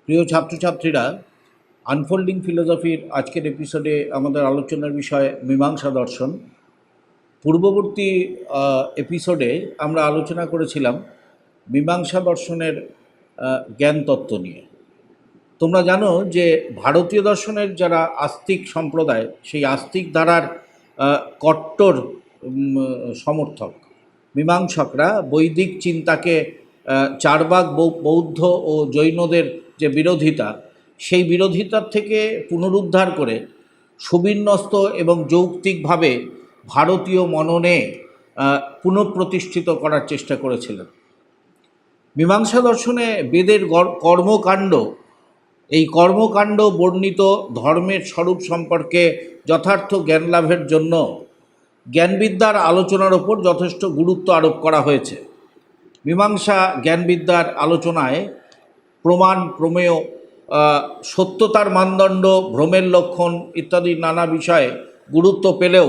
প্রিয় ছাত্রছাত্রীরা, আনফোল্ডিং ফিলোসফির আজকের এপিসোডে আমাদের আলোচনার বিষয় মীমাংসা দর্শন। পূর্ববর্তী এপিসোডে আমরা আলোচনা করেছিলাম মীমাংসা দর্শনের জ্ঞান তত্ত্ব নিয়ে। তোমরা জানো যে ভারতীয় দর্শনের যারা আস্তিক সম্প্রদায়, সেই আস্তিক ধারার কট্টর সমর্থক মীমাংসকরা বৈদিক চিন্তাকে চারবাক বৌদ্ধ ও জৈনদের যে বিরোধিতা, সেই বিরোধিতার থেকে পুনরুদ্ধার করে সুবিন্যস্ত এবং যৌক্তিকভাবে ভারতীয় মননে পুনঃপ্রতিষ্ঠিত করার চেষ্টা করেছিলেন। মীমাংসা দর্শনে বেদের কর্মকাণ্ড, এই কর্মকাণ্ড বর্ণিত ধর্মের স্বরূপ সম্পর্কে যথার্থ জ্ঞান লাভের জন্য জ্ঞানবিদ্যার আলোচনার ওপর যথেষ্ট গুরুত্ব আরোপ করা হয়েছে। মীমাংসা জ্ঞানবিদ্যার আলোচনায় প্রমাণ, প্রমেয়, সত্যতার মানদণ্ড, ভ্রমের লক্ষণ ইত্যাদি নানা বিষয়ে গুরুত্ব পেলেও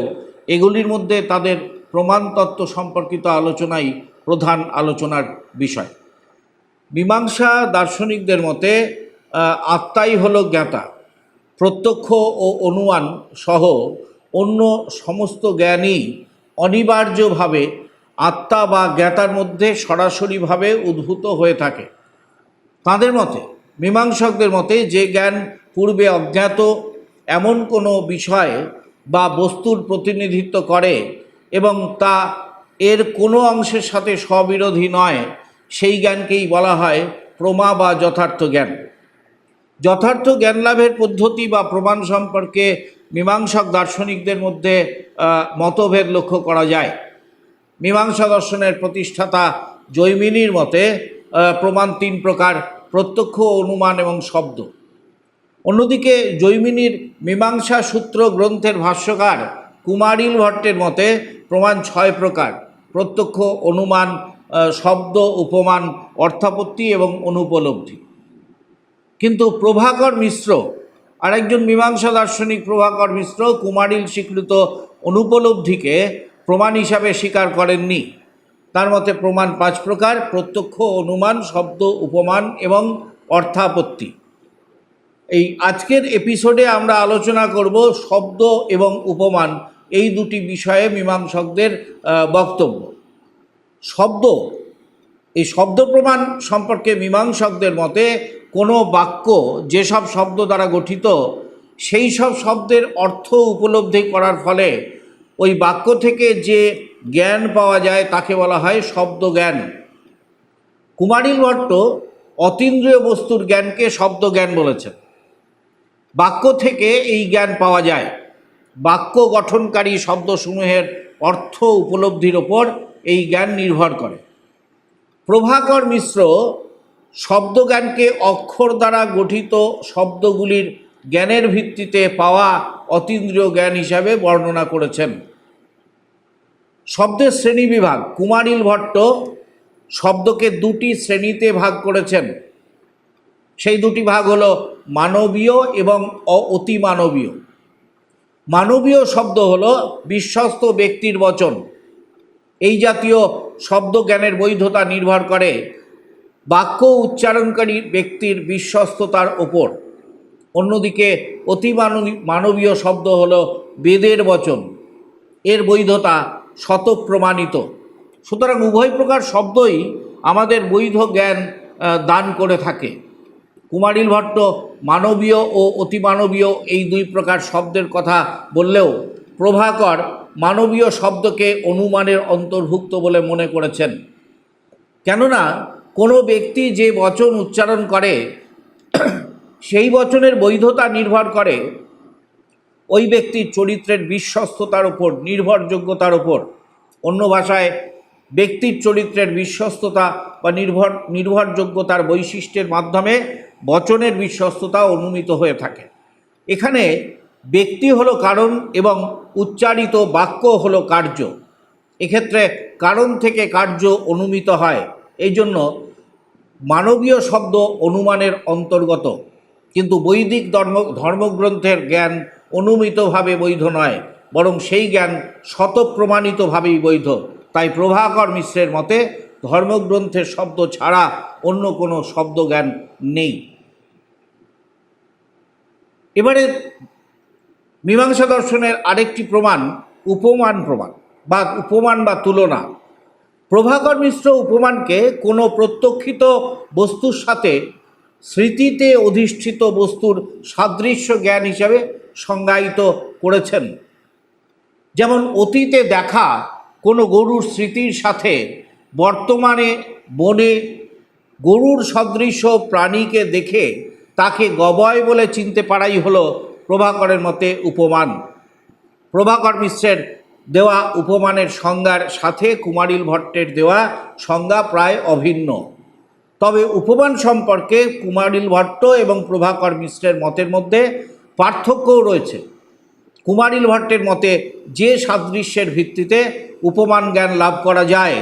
এগুলির মধ্যে তাদের প্রমাণতত্ত্ব সম্পর্কিত আলোচনাই প্রধান আলোচনার বিষয়। মীমাংসা দার্শনিকদের মতে আত্মাই হলো জ্ঞাতা। প্রত্যক্ষ ও অনুমান সহ অন্য সমস্ত জ্ঞানই অনিবার্যভাবে আত্মা বা জ্ঞাতার মধ্যে সরাসরিভাবে উদ্ভূত হয়ে থাকে। তাঁদের মতে, মীমাংসকদের মতে, যে জ্ঞান পূর্বে অজ্ঞাত এমন কোনো বিষয় বা বস্তুর প্রতিনিধিত্ব করে এবং তা এর কোনো অংশের সাথে স্ববিরোধী নয়, সেই জ্ঞানকেই বলা হয় প্রমা বা যথার্থ জ্ঞান। যথার্থ জ্ঞান লাভের পদ্ধতি বা প্রমাণ সম্পর্কে মীমাংসক দার্শনিকদের মধ্যে মতভেদ লক্ষ্য করা যায়। মীমাংসা দর্শনের প্রতিষ্ঠাতা জৈমিনীর মতে প্রমাণ তিন প্রকার: প্রত্যক্ষ, অনুমান এবং শব্দ। অন্যদিকে জৈমিনীর মীমাংসা সূত্র গ্রন্থের ভাষ্যকার কুমারিল ভট্টের মতে প্রমাণ ছয় প্রকার: প্রত্যক্ষ, অনুমান, শব্দ, উপমান, অর্থাপত্তি এবং অনুপলব্ধি। কিন্তু প্রভাকর মিশ্র, আরেকজন মীমাংসা দার্শনিক প্রভাকর মিশ্র, কুমারিল স্বীকৃত অনুপলব্ধিকে প্রমাণ হিসাবে স্বীকার করেননি। তার মতে প্রমাণ পাঁচ প্রকার: প্রত্যক্ষ, অনুমান, শব্দ, উপমান এবং অর্থাপত্তি। এই আজকের এপিসোডে আমরা আলোচনা করব শব্দ এবং উপমান, এই দুটি বিষয়ে মীমাংসকদের বক্তব্য। শব্দ, এই শব্দ প্রমাণ সম্পর্কে মীমাংসকদের মতে কোনো বাক্য যেসব শব্দ দ্বারা গঠিত, সেই সব শব্দের অর্থ উপলব্ধি করার ফলে ওই বাক্য থেকে যে জ্ঞান পাওয়া যায় তাকে বলা হয় শব্দ জ্ঞান। কুমারিল ভট্ট অতীন্দ্রিয় বস্তুর জ্ঞানকে শব্দ জ্ঞান বলেছেন। বাক্য থেকে এই জ্ঞান পাওয়া যায়। বাক্য গঠনকারী শব্দসমূহের অর্থ উপলব্ধির ওপর এই জ্ঞান নির্ভর করে। প্রভাকর মিশ্র শব্দজ্ঞানকে অক্ষর দ্বারা গঠিত শব্দগুলির জ্ঞানের ভিত্তিতে পাওয়া অতীন্দ্রিয় জ্ঞান হিসাবে বর্ণনা করেছেন। শব্দের শ্রেণীবিভাগ: কুমারিল ভট্ট শব্দকে দুটি শ্রেণীতে ভাগ করেছেন। সেই দুটি ভাগ হলো মানবীয় এবং অতিমানবীয়। মানবীয় শব্দ হলো বিশ্বস্ত ব্যক্তির বচন। এই জাতীয় শব্দ জ্ঞানের বৈধতা নির্ভর করে বাক্য উচ্চারণকারী ব্যক্তির বিশ্বস্ততার ওপর। অন্যদিকে মানবীয় শব্দ হলো বেদের বচন, এর বৈধতা শতপ্রমাণিত। সুতরাং উভয় প্রকার শব্দই আমাদের বৈধ জ্ঞান দান করে থাকে। কুমারিল ভট্ট মানবীয় ও অতিমানবীয় এই দুই প্রকার শব্দের কথা বললেও প্রভাকর মানবীয় শব্দকে অনুমানের অন্তর্ভুক্ত বলে মনে করেছেন। কেননা কোনো ব্যক্তি যে বচন উচ্চারণ করে সেই বচনের বৈধতা নির্ভর করে ওই ব্যক্তির চরিত্রের বিশ্বস্ততার ওপর, নির্ভরযোগ্যতার ওপর। অন্য ভাষায় ব্যক্তির চরিত্রের বিশ্বস্ততা বা নির্ভরযোগ্যতার বৈশিষ্ট্যের মাধ্যমে বচনের বিশ্বস্ততা অনুমিত হয়ে থাকে। এখানে ব্যক্তি হলো কারণ এবং উচ্চারিত বাক্য হলো কার্য। এক্ষেত্রে কারণ থেকে কার্য অনুমিত হয়। এই জন্য মানবীয় শব্দ অনুমানের অন্তর্গত। কিন্তু বৈদিক ধর্মগ্রন্থের জ্ঞান অনুমিতভাবে বৈধ নয়, বরং সেই জ্ঞান শতপ্রমাণিতভাবেই বৈধ। তাই প্রভাকর মিশ্রের মতে ধর্মগ্রন্থের শব্দ ছাড়া অন্য কোনো শব্দ জ্ঞান নেই। এবারে মীমাংসা দর্শনের আরেকটি প্রমাণ উপমান প্রমাণ বা উপমান বা তুলনা। প্রভাকর মিশ্র উপমানকে কোনো প্রত্যক্ষিত বস্তুর সাথে স্মৃতিতে অধিষ্ঠিত বস্তুর সাদৃশ্য জ্ঞান হিসাবে সংজ্ঞায়িত করেছেন। যেমন অতীতে দেখা কোনো গরুর স্মৃতির সাথে বর্তমানে বনে গরুর সদৃশ্য প্রাণীকে দেখে তাকে গবয় বলে চিনতে পারাই হলো প্রভাকরের মতে উপমান। প্রভাকর মিশ্রের দেওয়া উপমানের সংজ্ঞার সাথে কুমারিল ভট্টের দেওয়া সংজ্ঞা প্রায় অভিন্ন। তবে উপমান সম্পর্কে কুমারিল ভট্ট এবং প্রভাকর মিশ্রের মতের মধ্যে পার্থক্যও রয়েছে। কুমারিল ভট্টের মতে যে সাদৃশ্যের ভিত্তিতে উপমান জ্ঞান লাভ করা যায়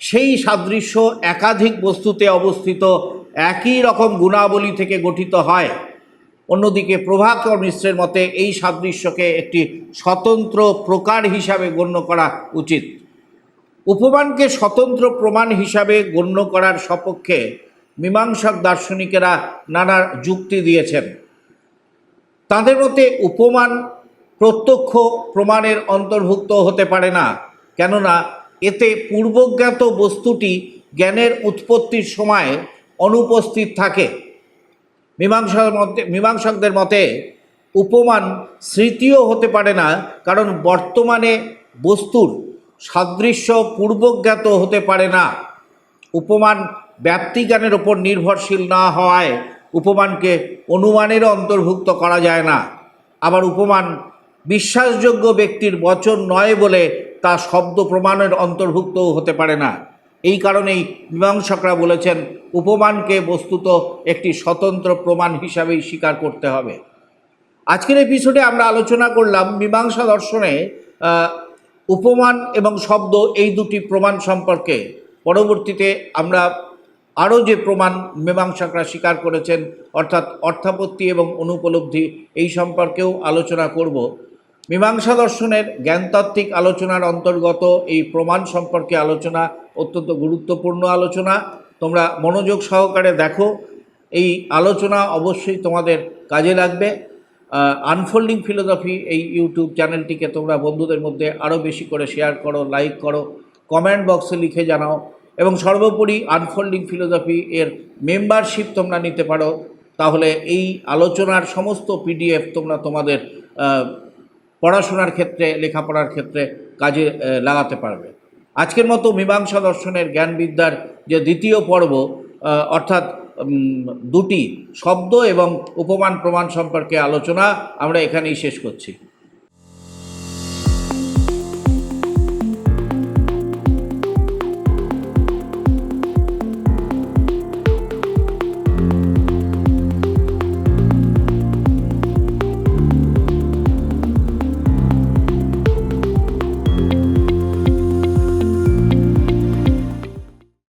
সেই সাদৃশ্য একাধিক বস্তুতে অবস্থিত একই রকম গুণাবলী থেকে গঠিত হয়। অন্যদিকে প্রভাকর মিশ্রের মতে এই সাদৃশ্যকে একটি স্বতন্ত্র প্রকার হিসাবে গণ্য করা উচিত। উপমানকে স্বতন্ত্র প্রমাণ হিসাবে গণ্য করার সপক্ষে মীমাংসক দার্শনিকেরা নানা যুক্তি দিয়েছেন। তাদের মতে উপমান প্রত্যক্ষ প্রমাণের অন্তর্ভুক্ত হতে পারে না, কেননা এতে পূর্বজ্ঞাত বস্তুটি জ্ঞানের উৎপত্তির সময় অনুপস্থিত থাকে। মীমাংসকদের মতে উপমান স্মৃতিও হতে পারে না, কারণ বর্তমানে বস্তুর সাদৃশ্য পূর্বজ্ঞাত হতে পারে না। উপমান ব্যাপ্তিজ্ঞানের ওপর নির্ভরশীল না হওয়ায় উপমানকে অনুমানেরও অন্তর্ভুক্ত করা যায় না। আবার উপমান বিশ্বাসযোগ্য ব্যক্তির বচন নয় বলে তা শব্দ প্রমাণের অন্তর্ভুক্তও হতে পারে না। এই কারণেই মীমাংসকরা বলেছেন উপমানকে বস্তুত একটি স্বতন্ত্র প্রমাণ হিসাবেই স্বীকার করতে হবে। আজকের এপিসোডে আমরা আলোচনা করলাম মীমাংসা দর্শনে উপমান এবং শব্দ এই দুটি প্রমাণ সম্পর্কে। পরবর্তীতে আমরা আরও যে প্রমাণ মীমাংসকরা স্বীকার করেছেন অর্থাৎ অর্থাপত্তি এবং অনুপলব্ধি এই সম্পর্কেও আলোচনা করব। মীমাংসা দর্শনের জ্ঞানতাত্ত্বিক আলোচনার অন্তর্গত এই প্রমাণ সম্পর্কে আলোচনা অত্যন্ত গুরুত্বপূর্ণ আলোচনা। তোমরা মনোযোগ সহকারে দেখো, এই আলোচনা অবশ্যই তোমাদের কাজে লাগবে। আনফোল্ডিং ফিলোসফি এই ইউটিউব চ্যানেলটিকে তোমরা বন্ধুদের মধ্যে আরও বেশি করে শেয়ার করো, লাইক করো, কমেন্ট বক্সে লিখে জানাও এবং সর্বোপরি আনফোল্ডিং ফিলোসফি এর মেম্বারশিপ তোমরা নিতে পারো। তাহলে এই আলোচনার সমস্ত পিডিএফ তোমরা তোমাদের পড়াশোনার ক্ষেত্রে, লেখাপড়ার ক্ষেত্রে কাজে লাগাতে পারবে। আজকের মতো মীমাংসা দর্শনের জ্ঞানবিদ্যার যে দ্বিতীয় পর্ব অর্থাৎ দুটি শব্দ এবং উপমান প্রমাণ সম্পর্কে আলোচনা আমরা এখানেই শেষ করছি।